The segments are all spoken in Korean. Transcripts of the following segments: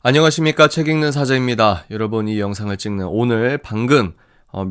안녕하십니까. 책 읽는 사자입니다. 여러분, 이 영상을 찍는 오늘 방금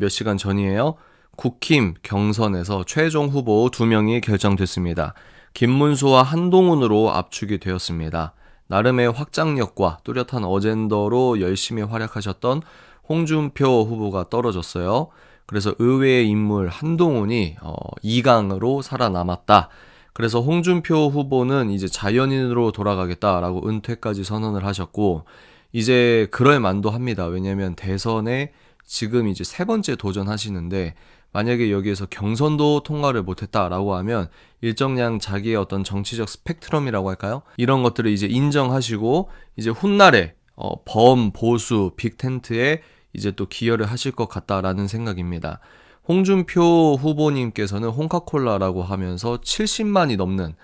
몇 시간 전이에요. 국힘 경선에서 최종 후보 2명이 결정됐습니다. 김문수와 한동훈으로 압축이 되었습니다. 나름의 확장력과 뚜렷한 어젠더로 열심히 활약하셨던 홍준표 후보가 떨어졌어요. 그래서 의외의 인물 한동훈이 2강으로 살아남았다. 그래서 홍준표 후보는 이제 자연인으로 돌아가겠다라고 은퇴까지 선언을 하셨고, 이제 그럴 만도 합니다. 왜냐면 대선에 지금 이제 3번째 도전하시는데, 만약에 여기에서 경선도 통과를 못했다라고 하면 일정량 자기의 어떤 정치적 스펙트럼이라고 할까요? 이런 것들을 이제 인정하시고 이제 훗날에 범, 보수, 빅텐트에 이제 또 기여를 하실 것 같다라는 생각입니다. 홍준표 후보님께서는 홍카콜라라고 하면서 70만이 넘는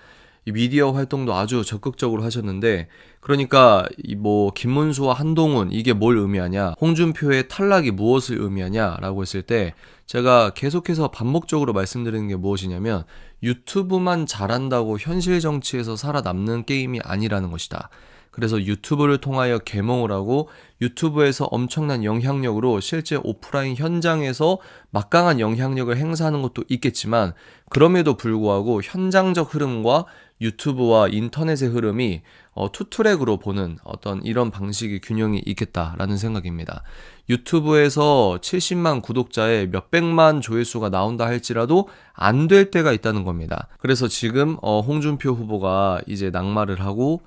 이 미디어 활동도 아주 적극적으로 하셨는데, 그러니까 뭐 김문수와 한동훈 이게 뭘 의미하냐, 홍준표의 탈락이 무엇을 의미하냐라고 했을 때 제가 계속해서 반복적으로 말씀드리는 게 무엇이냐면, 유튜브만 잘한다고 현실 정치에서 살아남는 게임이 아니라는 것이다. 그래서 유튜브를 통하여 계몽을 하고 유튜브에서 엄청난 영향력으로 실제 오프라인 현장에서 막강한 영향력을 행사하는 것도 있겠지만, 그럼에도 불구하고 현장적 흐름과 유튜브와 인터넷의 흐름이 투트랙으로 보는 어떤 이런 방식의 균형이 있겠다라는 생각입니다. 유튜브에서 70만 구독자에 몇백만 조회수가 나온다 할지라도 안 될 때가 있다는 겁니다. 그래서 지금 홍준표 후보가 이제 낙마를 하고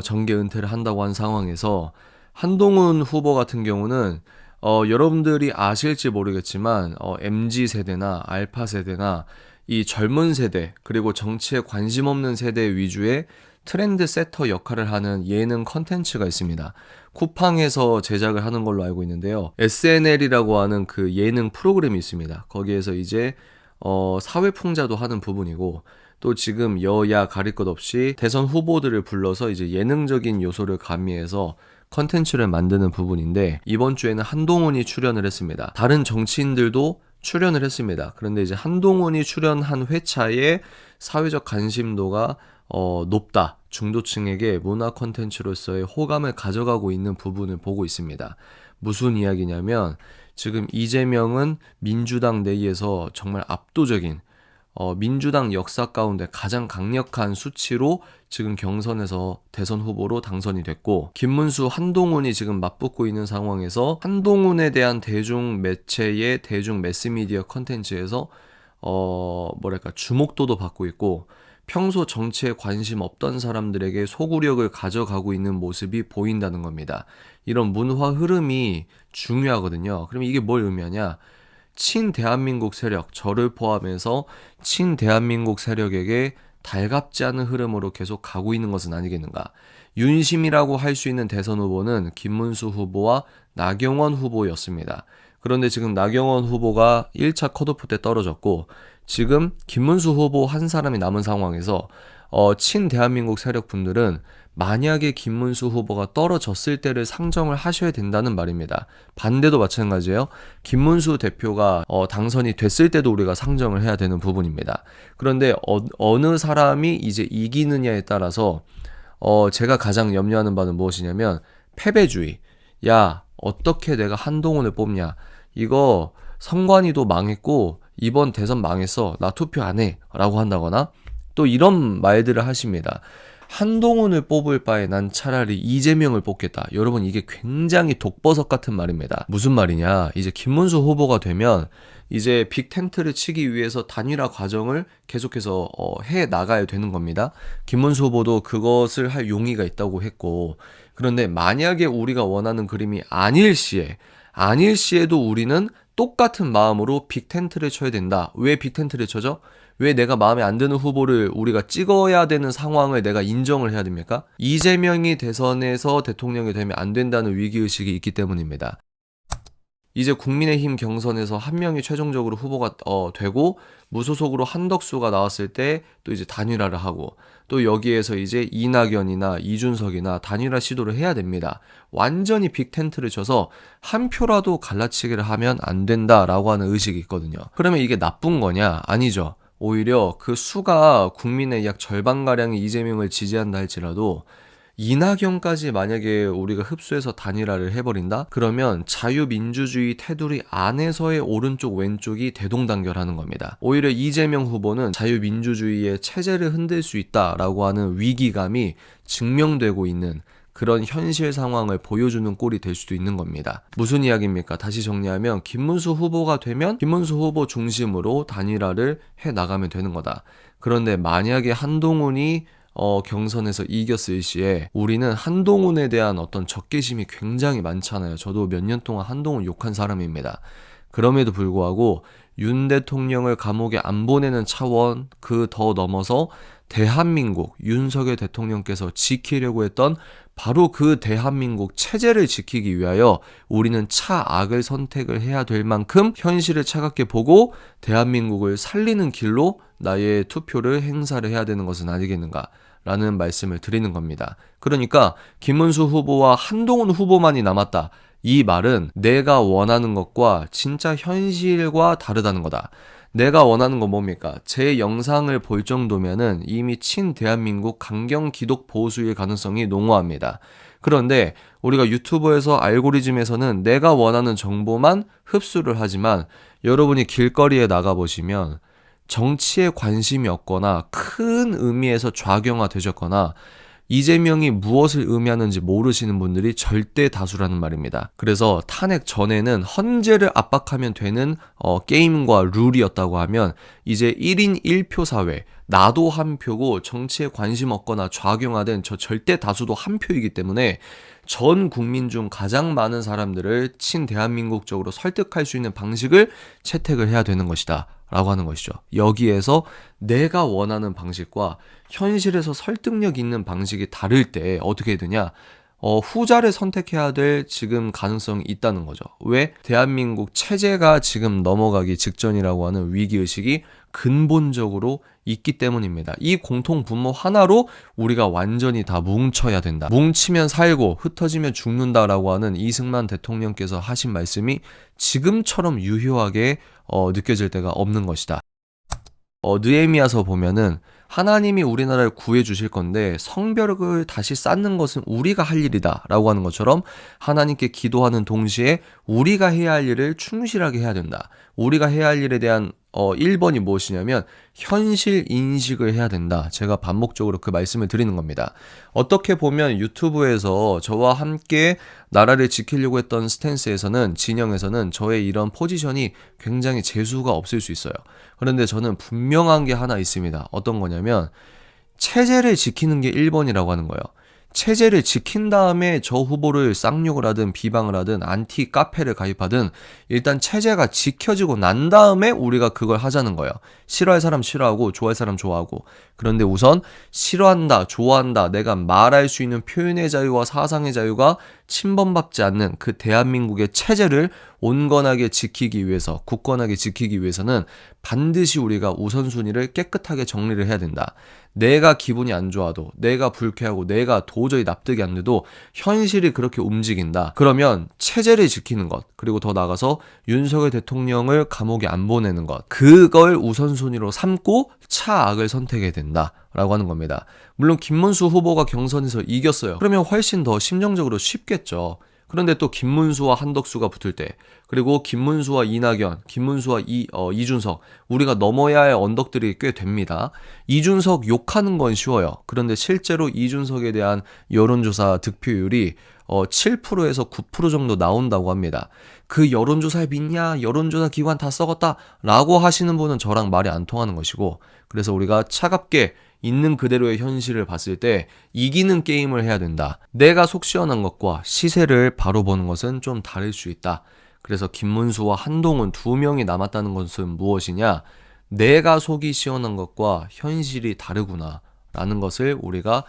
정계 은퇴를 한다고 한 상황에서 한동훈 후보 같은 경우는 여러분들이 아실지 모르겠지만 MZ세대나 알파세대나 이 젊은 세대, 그리고 정치에 관심 없는 세대 위주의 트렌드 세터 역할을 하는 예능 컨텐츠가 있습니다. 쿠팡에서 제작을 하는 걸로 알고 있는데요. SNL이라고 하는 그 예능 프로그램이 있습니다. 거기에서 이제 사회풍자도 하는 부분이고, 또 지금 여야 가릴 것 없이 대선 후보들을 불러서 이제 예능적인 요소를 가미해서 컨텐츠를 만드는 부분인데, 이번 주에는 한동훈이 출연을 했습니다. 다른 정치인들도 출연을 했습니다. 그런데 이제 한동훈이 출연한 회차에 사회적 관심도가 높다, 중도층에게 문화 콘텐츠로서의 호감을 가져가고 있는 부분을 보고 있습니다. 무슨 이야기냐면, 지금 이재명은 민주당 내에서 정말 압도적인 민주당 역사 가운데 가장 강력한 수치로 지금 경선에서 대선 후보로 당선이 됐고, 김문수, 한동훈이 지금 맞붙고 있는 상황에서 한동훈에 대한 대중 매체의 대중 매스미디어 컨텐츠에서 주목도도 받고 있고, 평소 정치에 관심 없던 사람들에게 소구력을 가져가고 있는 모습이 보인다는 겁니다. 이런 문화 흐름이 중요하거든요. 그럼 이게 뭘 의미하냐? 친대한민국 세력, 저를 포함해서 친대한민국 세력에게 달갑지 않은 흐름으로 계속 가고 있는 것은 아니겠는가. 윤심이라고 할 수 있는 대선 후보는 김문수 후보와 나경원 후보였습니다. 그런데 지금 나경원 후보가 1차 컷오프 때 떨어졌고, 지금 김문수 후보 한 사람이 남은 상황에서 친대한민국 세력분들은 만약에 김문수 후보가 떨어졌을 때를 상정을 하셔야 된다는 말입니다. 반대도 마찬가지예요. 김문수 대표가 당선이 됐을 때도 우리가 상정을 해야 되는 부분입니다. 그런데 어느 사람이 이제 이기느냐에 따라서 제가 가장 염려하는 바는 무엇이냐면, 패배주의. 야, 어떻게 내가 한동훈을 뽑냐. 이거 선관위도 망했고 이번 대선 망했어. 나 투표 안 해. 라고 한다거나 또 이런 말들을 하십니다. 한동훈을 뽑을 바에 난 차라리 이재명을 뽑겠다. 여러분, 이게 굉장히 독버섯 같은 말입니다. 무슨 말이냐? 이제 김문수 후보가 되면 이제 빅텐트를 치기 위해서 단일화 과정을 계속해서 해 나가야 되는 겁니다. 김문수 후보도 그것을 할 용의가 있다고 했고, 그런데 만약에 우리가 원하는 그림이 아닐 시에도 우리는 똑같은 마음으로 빅텐트를 쳐야 된다. 왜 빅텐트를 쳐죠? 왜 내가 마음에 안 드는 후보를 우리가 찍어야 되는 상황을 내가 인정을 해야 됩니까? 이재명이 대선에서 대통령이 되면 안 된다는 위기의식이 있기 때문입니다. 이제 국민의힘 경선에서 한 명이 최종적으로 후보가 되고, 무소속으로 한덕수가 나왔을 때 또 이제 단일화를 하고, 또 여기에서 이제 이낙연이나 이준석이나 단일화 시도를 해야 됩니다. 완전히 빅텐트를 쳐서 한 표라도 갈라치기를 하면 안 된다라고 하는 의식이 있거든요. 그러면 이게 나쁜 거냐? 아니죠. 오히려 그 수가 국민의 약 절반가량이 이재명을 지지한다 할지라도 이낙연까지 만약에 우리가 흡수해서 단일화를 해버린다? 그러면 자유민주주의 테두리 안에서의 오른쪽 왼쪽이 대동단결하는 겁니다. 오히려 이재명 후보는 자유민주주의의 체제를 흔들 수 있다라고 하는 위기감이 증명되고 있는 그런 현실 상황을 보여주는 꼴이 될 수도 있는 겁니다. 무슨 이야기입니까? 다시 정리하면 김문수 후보가 되면 김문수 후보 중심으로 단일화를 해나가면 되는 거다. 그런데 만약에 한동훈이 경선에서 이겼을 시에 우리는 한동훈에 대한 어떤 적개심이 굉장히 많잖아요. 저도 몇 년 동안 한동훈 욕한 사람입니다. 그럼에도 불구하고 윤 대통령을 감옥에 안 보내는 차원 그 더 넘어서 대한민국 윤석열 대통령께서 지키려고 했던 바로 그 대한민국 체제를 지키기 위하여 우리는 차악을 선택을 해야 될 만큼 현실을 차갑게 보고 대한민국을 살리는 길로 나의 투표를 행사를 해야 되는 것은 아니겠는가 라는 말씀을 드리는 겁니다. 그러니까 김문수 후보와 한동훈 후보만이 남았다. 이 말은 내가 원하는 것과 진짜 현실과 다르다는 거다. 내가 원하는 건 뭡니까? 제 영상을 볼 정도면은 이미 친대한민국 강경 기독 보수일 가능성이 농후합니다. 그런데 우리가 유튜브에서 알고리즘에서는 내가 원하는 정보만 흡수를 하지만 여러분이 길거리에 나가보시면 정치에 관심이 없거나 큰 의미에서 좌경화 되셨거나 이재명이 무엇을 의미하는지 모르시는 분들이 절대 다수라는 말입니다. 그래서 탄핵 전에는 헌재를 압박하면 되는 게임과 룰이었다고 하면 이제 1인 1표 사회, 나도 한 표고 정치에 관심 없거나 좌경화된 저 절대 다수도 한 표이기 때문에 전 국민 중 가장 많은 사람들을 친대한민국적으로 설득할 수 있는 방식을 채택을 해야 되는 것이다 라고 하는 것이죠. 여기에서 내가 원하는 방식과 현실에서 설득력 있는 방식이 다를 때 어떻게 되냐? 후자를 선택해야 될 지금 가능성이 있다는 거죠. 왜? 대한민국 체제가 지금 넘어가기 직전이라고 하는 위기의식이 근본적으로 있기 때문입니다. 이 공통 분모 하나로 우리가 완전히 다 뭉쳐야 된다. 뭉치면 살고 흩어지면 죽는다라고 하는 이승만 대통령께서 하신 말씀이 지금처럼 유효하게 느껴질 때가 없는 것이다. 느헤미야서 보면은 하나님이 우리나라를 구해주실 건데 성벽을 다시 쌓는 것은 우리가 할 일이다 라고 하는 것처럼 하나님께 기도하는 동시에 우리가 해야 할 일을 충실하게 해야 된다. 우리가 해야 할 일에 대한 1번이 무엇이냐면 현실 인식을 해야 된다. 제가 반복적으로 그 말씀을 드리는 겁니다. 어떻게 보면 유튜브에서 저와 함께 나라를 지키려고 했던 스탠스에서는 진영에서는 저의 이런 포지션이 굉장히 재수가 없을 수 있어요. 그런데 저는 분명한 게 하나 있습니다. 어떤 거냐면 체제를 지키는 게 1번이라고 하는 거예요. 체제를 지킨 다음에 저 후보를 쌍욕을 하든 비방을 하든 안티 카페를 가입하든 일단 체제가 지켜지고 난 다음에 우리가 그걸 하자는 거예요. 싫어할 사람 싫어하고 좋아할 사람 좋아하고. 그런데 우선 싫어한다, 좋아한다, 내가 말할 수 있는 표현의 자유와 사상의 자유가 침범받지 않는 그 대한민국의 체제를 온건하게 지키기 위해서, 굳건하게 지키기 위해서는 반드시 우리가 우선순위를 깨끗하게 정리를 해야 된다. 내가 기분이 안 좋아도, 내가 불쾌하고, 내가 도저히 납득이 안 돼도 현실이 그렇게 움직인다. 그러면 체제를 지키는 것, 그리고 더 나아가서 윤석열 대통령을 감옥에 안 보내는 것, 그걸 우선순위로 삼고 차악을 선택해야 된다라고 하는 겁니다. 물론 김문수 후보가 경선에서 이겼어요. 그러면 훨씬 더 심정적으로 쉽겠죠. 그런데 또 김문수와 한덕수가 붙을 때, 그리고 김문수와 이낙연, 김문수와 이준석, 우리가 넘어야 할 언덕들이 꽤 됩니다. 이준석 욕하는 건 쉬워요. 그런데 실제로 이준석에 대한 여론조사 득표율이 7%에서 9% 정도 나온다고 합니다. 그 여론조사에 믿냐? 여론조사 기관 다 썩었다 라고 하시는 분은 저랑 말이 안 통하는 것이고, 그래서 우리가 차갑게 있는 그대로의 현실을 봤을 때 이기는 게임을 해야 된다. 내가 속 시원한 것과 시세를 바로 보는 것은 좀 다를 수 있다. 그래서 김문수와 한동훈 두 명이 남았다는 것은 무엇이냐? 내가 속이 시원한 것과 현실이 다르구나 라는 것을 우리가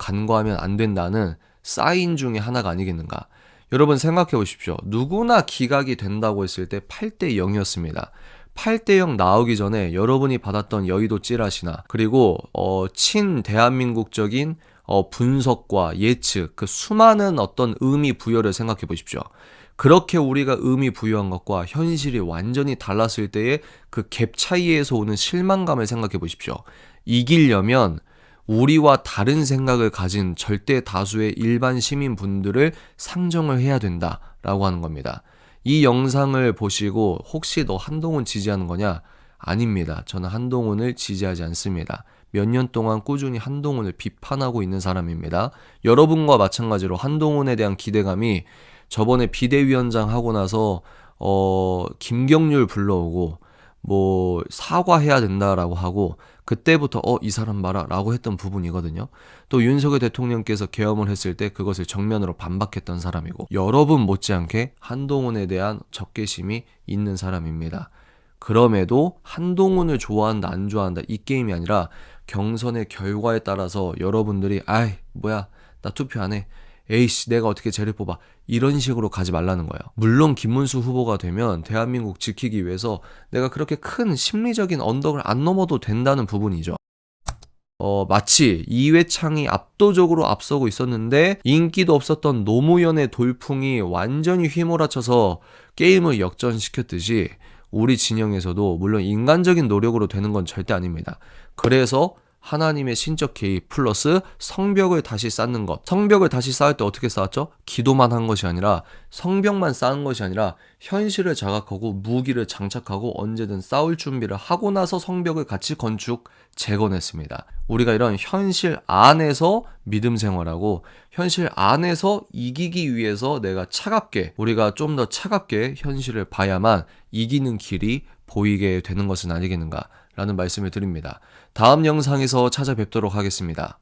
간과하면 안 된다는 사인 중에 하나가 아니겠는가. 여러분 생각해 보십시오. 누구나 기각이 된다고 했을 때 8대 0이었습니다. 8대 0 나오기 전에 여러분이 받았던 여의도 찌라시나, 그리고 친대한민국적인 분석과 예측, 그 수많은 어떤 의미 부여를 생각해 보십시오. 그렇게 우리가 의미 부여한 것과 현실이 완전히 달랐을 때의 그 갭 차이에서 오는 실망감을 생각해 보십시오. 이기려면 우리와 다른 생각을 가진 절대 다수의 일반 시민분들을 상정을 해야 된다라고 하는 겁니다. 이 영상을 보시고 혹시 너 한동훈 지지하는 거냐? 아닙니다. 저는 한동훈을 지지하지 않습니다. 몇 년 동안 꾸준히 한동훈을 비판하고 있는 사람입니다. 여러분과 마찬가지로 한동훈에 대한 기대감이 저번에 비대위원장 하고 나서 김경률 불러오고 뭐 사과해야 된다라고 하고 그때부터 이 사람 봐라 라고 했던 부분이거든요. 또 윤석열 대통령께서 계엄을 했을 때 그것을 정면으로 반박했던 사람이고 여러분 못지않게 한동훈에 대한 적개심이 있는 사람입니다. 그럼에도 한동훈을 좋아한다 안 좋아한다 이 게임이 아니라 경선의 결과에 따라서 여러분들이 아이 뭐야 나 투표 안 해. 에이씨 내가 어떻게 쟤를 뽑아. 이런 식으로 가지 말라는 거예요. 물론 김문수 후보가 되면 대한민국 지키기 위해서 내가 그렇게 큰 심리적인 언덕을 안 넘어도 된다는 부분이죠. 마치 이회창이 압도적으로 앞서고 있었는데 인기도 없었던 노무현의 돌풍이 완전히 휘몰아쳐서 게임을 역전시켰듯이 우리 진영에서도 물론 인간적인 노력으로 되는 건 절대 아닙니다. 그래서 하나님의 신적 개입 플러스 성벽을 다시 쌓는 것. 성벽을 다시 쌓을 때 어떻게 쌓았죠? 기도만 한 것이 아니라 성벽만 쌓은 것이 아니라 현실을 자각하고 무기를 장착하고 언제든 싸울 준비를 하고 나서 성벽을 같이 건축 재건했습니다. 우리가 이런 현실 안에서 믿음 생활하고 현실 안에서 이기기 위해서 내가 차갑게 우리가 좀 더 차갑게 현실을 봐야만 이기는 길이 보이게 되는 것은 아니겠는가 라는 말씀을 드립니다. 다음 영상에서 찾아뵙도록 하겠습니다.